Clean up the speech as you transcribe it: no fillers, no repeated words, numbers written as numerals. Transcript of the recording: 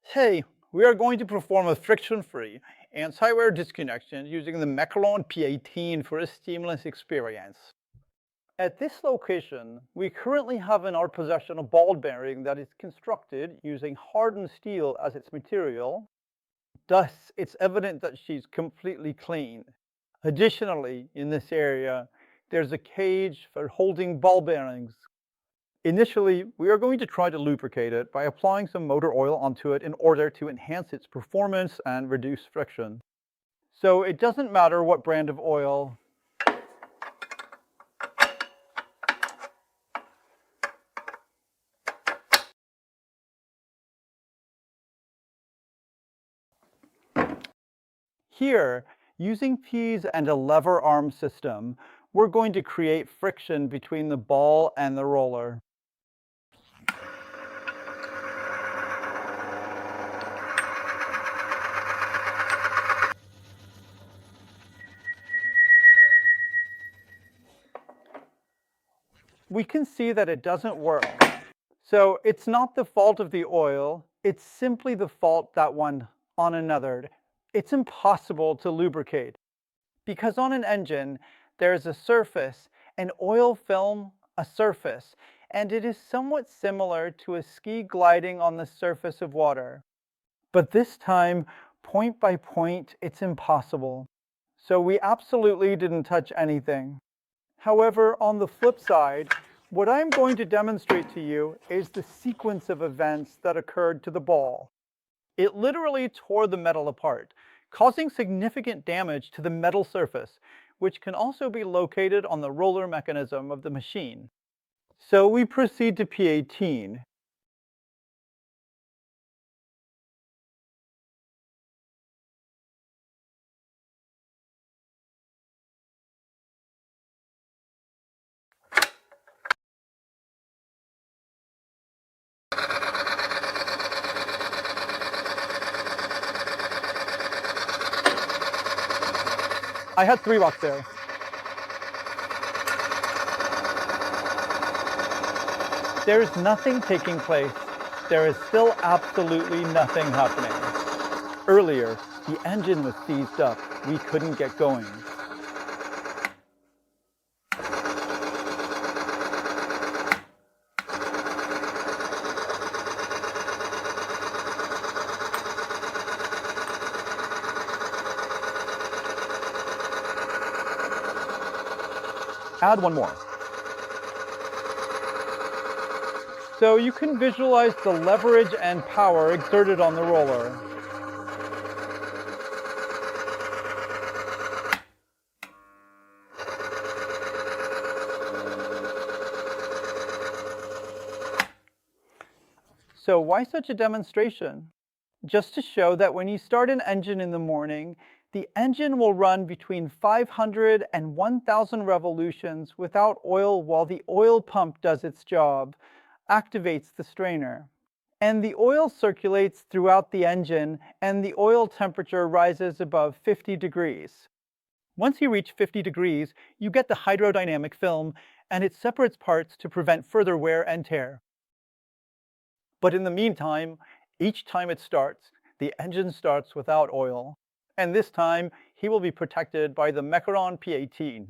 Hey, we are going to perform a friction-free anti-wear disconnection using the Mecarun P18 for a seamless experience. At this location, we currently have in our possession a ball bearing that is constructed using hardened steel as its material. Thus, it's evident that she's completely clean. Additionally, in this area, there's a cage for holding ball bearings. Initially, we are going to try to lubricate it by applying some motor oil onto it in order to enhance its performance and reduce friction. So it doesn't matter what brand of oil. Here, using P's and a lever arm system, we're going to create friction between the ball and the roller. We can see that it doesn't work. So it's not the fault of the oil, it's simply the fault that one on another. It's impossible to lubricate because on an engine, there is a surface, an oil film, a surface, and it is somewhat similar to a ski gliding on the surface of water. But this time, point by point, it's impossible. So we absolutely didn't touch anything. However, on the flip side, what I'm going to demonstrate to you is the sequence of events that occurred to the ball. It literally tore the metal apart, causing significant damage to the metal surface, which can also be located on the roller mechanism of the machine. So we proceed to P18. I had 3 watts there. There is nothing taking place. There is still absolutely nothing happening. Earlier, the engine was seized up. We couldn't get going. Add 1 more. So you can visualize the leverage and power exerted on the roller. So why such a demonstration? Just to show that when you start an engine in the morning, the engine will run between 500 and 1,000 revolutions without oil while the oil pump does its job, activates the strainer. And the oil circulates throughout the engine and the oil temperature rises above 50 degrees. Once you reach 50 degrees, you get the hydrodynamic film and it separates parts to prevent further wear and tear. But in the meantime, each time it starts, the engine starts without oil. And this time, he will be protected by the Mecarun P18.